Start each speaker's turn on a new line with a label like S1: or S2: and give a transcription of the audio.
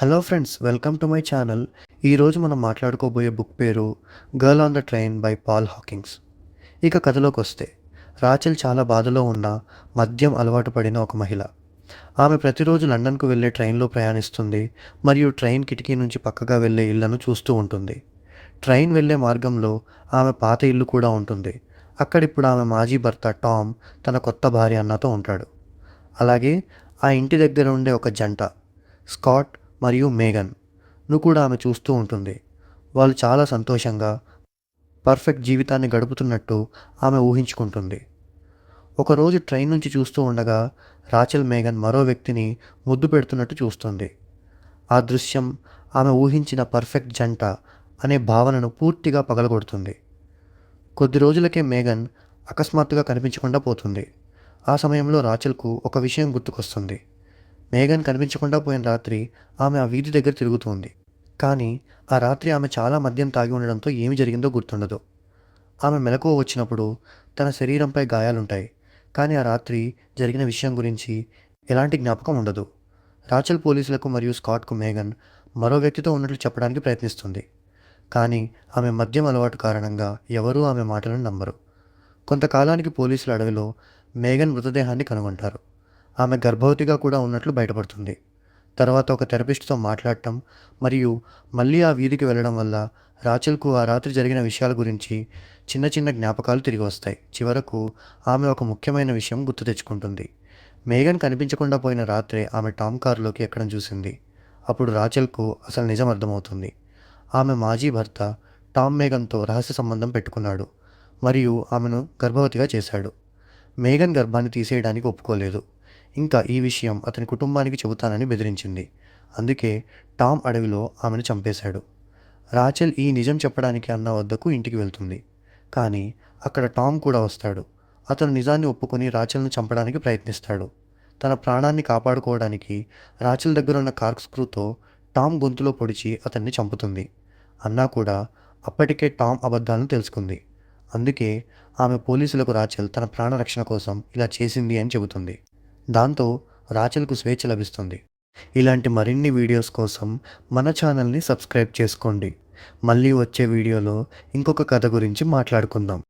S1: Hello friends, welcome to my channel. ఈరోజు మనం మాట్లాడుకోబోయే బుక్ పేరు 'girl on the train' by Paul Hawkins. ఇక కథలోకి వస్తే, రాచెల్ చాలా బాధలో ఉన్న మద్యం అలవాటు పడిన ఒక మహిళ. ఆమె ప్రతిరోజు లండన్కు వెళ్ళే ట్రైన్లో ప్రయాణిస్తుంది మరియు ట్రైన్ కిటికీ నుంచి పక్కగా వెళ్ళే ఇళ్లను చూస్తూ ఉంటుంది. ట్రైన్ వెళ్ళే మార్గంలో ఆమె పాత ఇల్లు కూడా ఉంటుంది. అక్కడిప్పుడు ఆమె మాజీ భర్త టామ్ తన కొత్త భార్య అన్నతో ఉంటాడు. అలాగే ఆ ఇంటి దగ్గర ఉండే ఒక జంట, స్కాట్ మరియు మేగన్ ను కూడా ఆమె చూస్తూ ఉంటుంది. వాళ్ళు చాలా సంతోషంగా పర్ఫెక్ట్ జీవితాన్ని గడుపుతున్నట్టు ఆమె ఊహించుకుంటుంది. ఒకరోజు ట్రైన్ నుంచి చూస్తూ ఉండగా రాచెల్ మేగన్ మరో వ్యక్తిని ముద్దు పెడుతున్నట్టు చూస్తుంది. ఆ దృశ్యం ఆమె ఊహించిన పర్ఫెక్ట్ జంట అనే భావనను పూర్తిగా పగలగొడుతుంది. కొద్ది రోజులకే మేగన్ అకస్మాత్తుగా కనిపించకుండా పోతుంది. ఆ సమయంలో రాచెల్కు ఒక విషయం గుర్తుకొస్తుంది. మేగన్ కనిపించకుండా పోయిన రాత్రి ఆమె ఆ వీధి దగ్గర తిరుగుతుంది. కానీ ఆ రాత్రి ఆమె చాలా మద్యం తాగి ఉండడంతో ఏమి జరిగిందో గుర్తుండదు. ఆమె మెలకువ వచ్చినప్పుడు తన శరీరంపై గాయాలుంటాయి. కానీ ఆ రాత్రి జరిగిన విషయం గురించి ఎలాంటి జ్ఞాపకం ఉండదు. రాచెల్ పోలీసులకు మరియు స్కాట్కు మేగన్ మరో వ్యక్తితో ఉన్నట్లు చెప్పడానికి ప్రయత్నిస్తుంది. కానీ ఆమె మద్యం అలవాటు కారణంగా ఎవరూ ఆమె మాటలను నమ్మరు. కొంతకాలానికి పోలీసులు అడవిలో మేగన్ మృతదేహాన్ని కనుగొంటారు. ఆమె గర్భవతిగా కూడా ఉన్నట్లు బయటపడుతుంది. తర్వాత ఒక థెరపిస్ట్తో మాట్లాడటం మరియు మళ్ళీ ఆ వీధికి వెళ్ళడం వల్ల రాచెల్కు ఆ రాత్రి జరిగిన విషయాల గురించి చిన్న చిన్న జ్ఞాపకాలు తిరిగి వస్తాయి. చివరకు ఆమె ఒక ముఖ్యమైన విషయం గుర్తు తెచ్చుకుంటుంది. మేగన్ కనిపించకుండా పోయిన రాత్రే ఆమె టామ్ కారులోకి ఎక్కడం చూసింది. అప్పుడు రాచెల్కు అసలు నిజం అర్థమవుతుంది. ఆమె మాజీ భర్త టామ్ మేగన్తో రహస్య సంబంధం పెట్టుకున్నాడు మరియు ఆమెను గర్భవతిగా చేశాడు. మేగన్ గర్భాన్ని తీసేయడానికి ఒప్పుకోలేదు. ఇంకా ఈ విషయం అతని కుటుంబానికి చెబుతానని బెదిరించింది. అందుకే టామ్ అడవిలో ఆమెను చంపేశాడు. రాచెల్ ఈ నిజం చెప్పడానికి అన్న వద్దకు ఇంటికి వెళ్తుంది. కానీ అక్కడ టామ్ కూడా వస్తాడు. అతను నిజాన్ని ఒప్పుకొని రాచెల్ను చంపడానికి ప్రయత్నిస్తాడు. తన ప్రాణాన్ని కాపాడుకోవడానికి రాచెల్ దగ్గరున్న కార్క్ స్క్రూతో టామ్ గొంతులో పొడిచి అతన్ని చంపుతుంది. అన్నా కూడా అప్పటికే టామ్ అబద్ధాలను తెలుసుకుంది. అందుకే ఆమె పోలీసులకు రాచెల్ తన ప్రాణరక్షణ కోసం ఇలా చేసింది అని చెబుతుంది. దాంతో రాచెల్కు స్వేచ్ఛ లభిస్తుంది. ఇలాంటి మరిన్ని వీడియోస్ కోసం మన ఛానల్ని సబ్స్క్రైబ్ చేసుకోండి. మళ్ళీ వచ్చే వీడియోలో ఇంకొక కథ గురించి మాట్లాడుకుందాం.